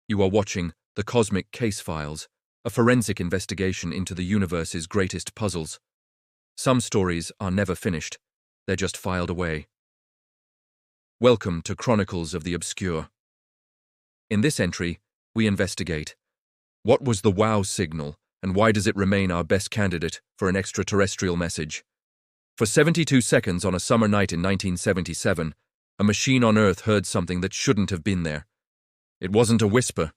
You are watching The Cosmic Case Files, a forensic investigation into the universe's greatest puzzles. Some stories are never finished, they're just filed away. Welcome to Chronicles of the Obscure. In this entry, we investigate what was the WOW signal and why does it remain our best candidate for an extraterrestrial message? For 72 seconds on a summer night in 1977, a machine on Earth heard something that shouldn't have been there. It wasn't a whisper.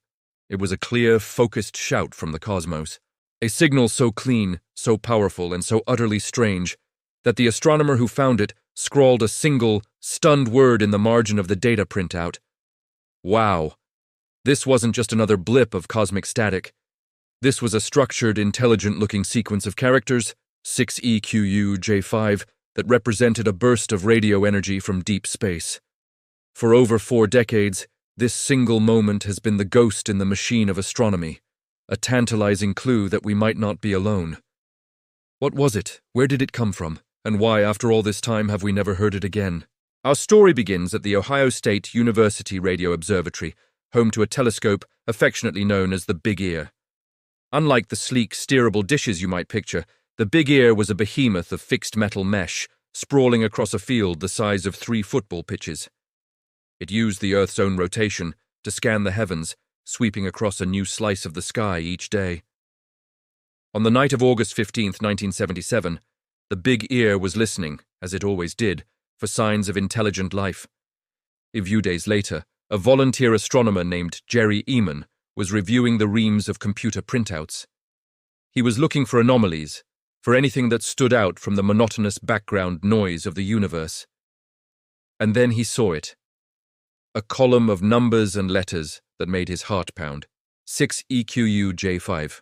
It was a clear, focused shout from the cosmos. A signal so clean, so powerful, and so utterly strange that the astronomer who found it scrawled a single, stunned word in the margin of the data printout. Wow. This wasn't just another blip of cosmic static. This was a structured, intelligent-looking sequence of characters, 6EQUJ5, that represented a burst of radio energy from deep space. For over 4 decades, this single moment has been the ghost in the machine of astronomy, a tantalizing clue that we might not be alone. What was it? Where did it come from? And why, after all this time, have we never heard it again? Our story begins at the Ohio State University Radio Observatory, home to a telescope affectionately known as the Big Ear. Unlike the sleek, steerable dishes you might picture, the Big Ear was a behemoth of fixed metal mesh, sprawling across a field the size of 3 football pitches. It used the Earth's own rotation to scan the heavens, sweeping across a new slice of the sky each day. On the night of August 15, 1977, the Big Ear was listening, as it always did, for signs of intelligent life. A few days later, a volunteer astronomer named Jerry Eman was reviewing the reams of computer printouts. He was looking for anomalies, for anything that stood out from the monotonous background noise of the universe. And then he saw it. A column of numbers and letters that made his heart pound. 6EQUJ5.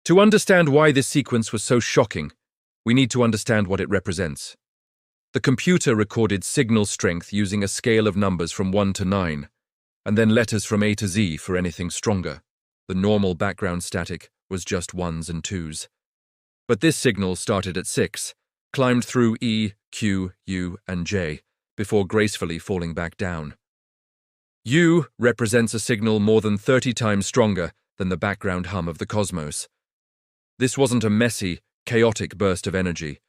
To understand why this sequence was so shocking, we need to understand what it represents. The computer recorded signal strength using a scale of numbers from 1 to 9, and then letters from A to Z for anything stronger. The normal background static was just 1s and 2s. But this signal started at 6, climbed through E, Q, U, and J, before gracefully falling back down. U represents a signal more than 30 times stronger than the background hum of the cosmos. This wasn't a messy, chaotic burst of energy.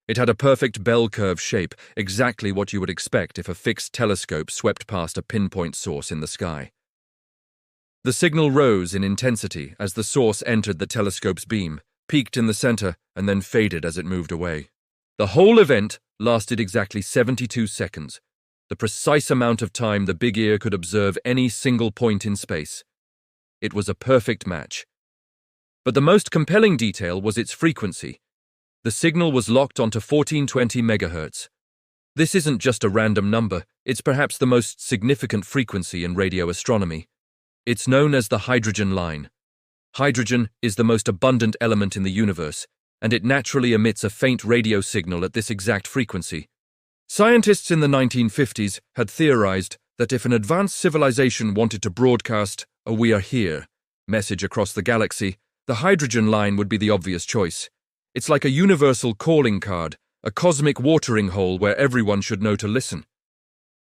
It had a perfect bell curve shape, exactly what you would expect if a fixed telescope swept past a pinpoint source in the sky. The signal rose in intensity as the source entered the telescope's beam, peaked in the center, and then faded as it moved away. The whole event lasted exactly 72 seconds, the precise amount of time the Big Ear could observe any single point in space. It was a perfect match. But the most compelling detail was its frequency. The signal was locked onto 1420 megahertz. This isn't just a random number, it's perhaps the most significant frequency in radio astronomy. It's known as the hydrogen line. Hydrogen is the most abundant element in the universe, and it naturally emits a faint radio signal at this exact frequency. Scientists in the 1950s had theorized that if an advanced civilization wanted to broadcast a "we are here" message across the galaxy, the hydrogen line would be the obvious choice. It's like a universal calling card, a cosmic watering hole where everyone should know to listen.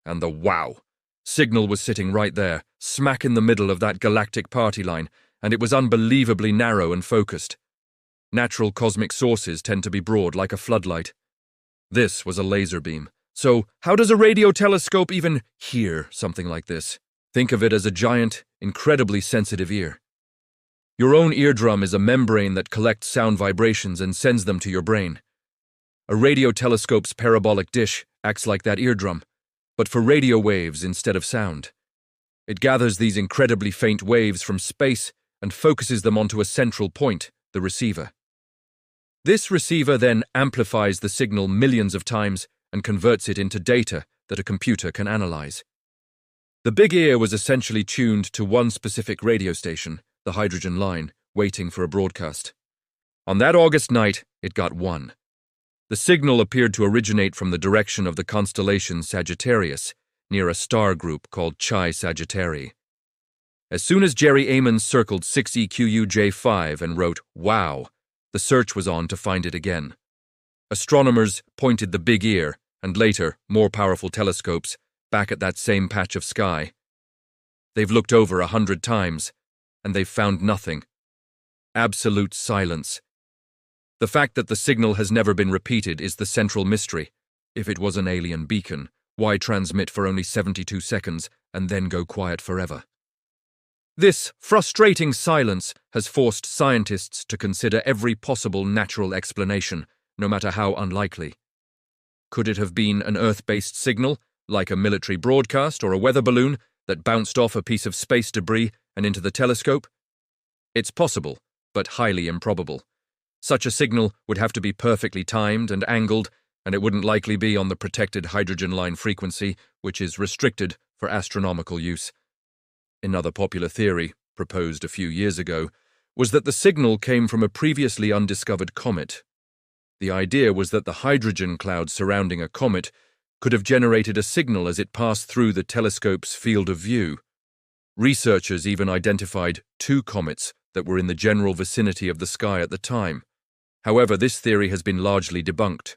And the WOW signal was sitting right there, smack in the middle of that galactic party line, and it was unbelievably narrow and focused. Natural cosmic sources tend to be broad like a floodlight. This was a laser beam. So, how does a radio telescope even hear something like this? Think of it as a giant, incredibly sensitive ear. Your own eardrum is a membrane that collects sound vibrations and sends them to your brain. A radio telescope's parabolic dish acts like that eardrum, but for radio waves instead of sound. It gathers these incredibly faint waves from space and focuses them onto a central point, the receiver. This receiver then amplifies the signal millions of times and converts it into data that a computer can analyze. The Big Ear was essentially tuned to one specific radio station, the hydrogen line, waiting for a broadcast. On that August night, it got one. The signal appeared to originate from the direction of the constellation Sagittarius, near a star group called Chi Sagittarii. As soon as Jerry Eman circled 6EQUJ5 and wrote "Wow," the search was on to find it again. Astronomers pointed the Big Ear, and later, more powerful telescopes, back at that same patch of sky. They've looked over 100 times, and they've found nothing. Absolute silence. The fact that the signal has never been repeated is the central mystery. If it was an alien beacon, why transmit for only 72 seconds and then go quiet forever? This frustrating silence has forced scientists to consider every possible natural explanation, no matter how unlikely. Could it have been an Earth-based signal, like a military broadcast or a weather balloon, that bounced off a piece of space debris and into the telescope? It's possible, but highly improbable. Such a signal would have to be perfectly timed and angled, and it wouldn't likely be on the protected hydrogen line frequency, which is restricted for astronomical use. Another popular theory, proposed a few years ago, was that the signal came from a previously undiscovered comet. The idea was that the hydrogen cloud surrounding a comet could have generated a signal as it passed through the telescope's field of view. Researchers even identified 2 comets that were in the general vicinity of the sky at the time. However, this theory has been largely debunked.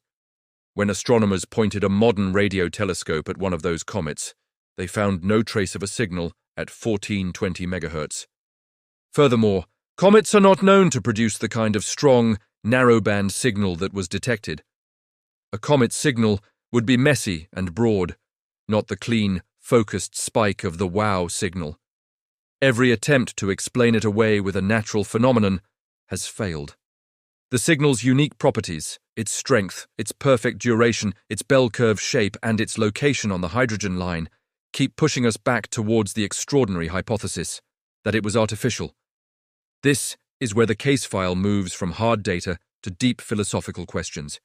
When astronomers pointed a modern radio telescope at one of those comets, they found no trace of a signal at 1420 MHz. Furthermore, comets are not known to produce the kind of strong, narrowband signal that was detected. A comet signal would be messy and broad, not the clean, focused spike of the wow signal. Every attempt to explain it away with a natural phenomenon has failed. The signal's unique properties, its strength, its perfect duration, its bell-curve shape, and its location on the hydrogen line keep pushing us back towards the extraordinary hypothesis that it was artificial. This is where the case file moves from hard data to deep philosophical questions.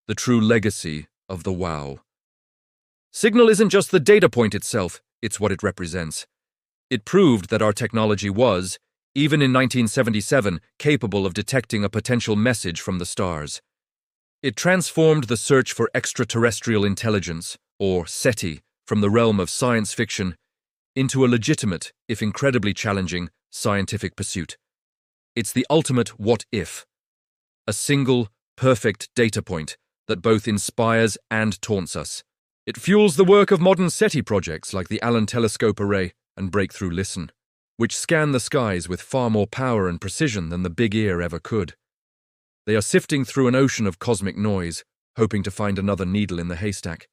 The true legacy of the wow. Signal isn't just the data point itself, it's what it represents. It proved that our technology was, even in 1977, capable of detecting a potential message from the stars. It transformed the search for extraterrestrial intelligence, or SETI, from the realm of science fiction into a legitimate, if incredibly challenging, scientific pursuit. It's the ultimate what if. A single, perfect data point that both inspires and taunts us. It fuels the work of modern SETI projects like the Allen Telescope Array and Breakthrough Listen, which scan the skies with far more power and precision than the Big Ear ever could. They are sifting through an ocean of cosmic noise, hoping to find another needle in the haystack.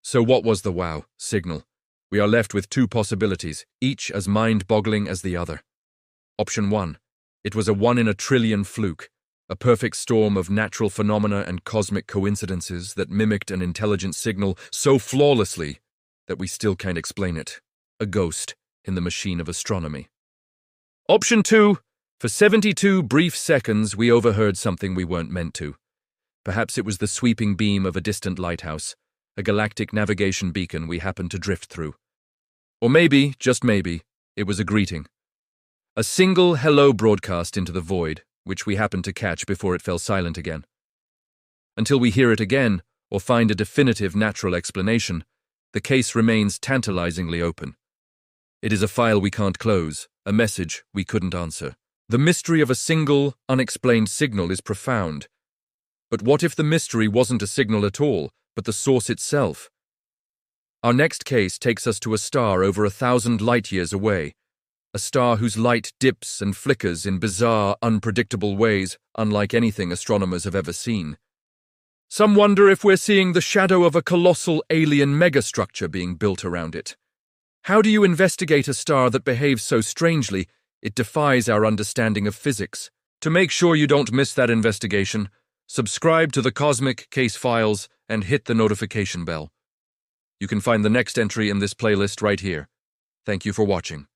So what was the wow signal? We are left with 2 possibilities, each as mind-boggling as the other. Option 1. It was a 1 in a trillion fluke, a perfect storm of natural phenomena and cosmic coincidences that mimicked an intelligent signal so flawlessly that we still can't explain it. A ghost in the machine of astronomy. Option 2. For 72 brief seconds, we overheard something we weren't meant to. Perhaps it was the sweeping beam of a distant lighthouse, a galactic navigation beacon we happened to drift through. Or maybe, just maybe, it was a greeting. A single hello broadcast into the void, which we happened to catch before it fell silent again. Until we hear it again, or find a definitive natural explanation, the case remains tantalizingly open. It is a file we can't close, a message we couldn't answer. The mystery of a single, unexplained signal is profound. But what if the mystery wasn't a signal at all, but the source itself? Our next case takes us to a star over 1,000 light-years away, a star whose light dips and flickers in bizarre, unpredictable ways unlike anything astronomers have ever seen. Some wonder if we're seeing the shadow of a colossal alien megastructure being built around it. How do you investigate a star that behaves so strangely it defies our understanding of physics? To make sure you don't miss that investigation, subscribe to the Cosmic Case Files and hit the notification bell. You can find the next entry in this playlist right here. Thank you for watching.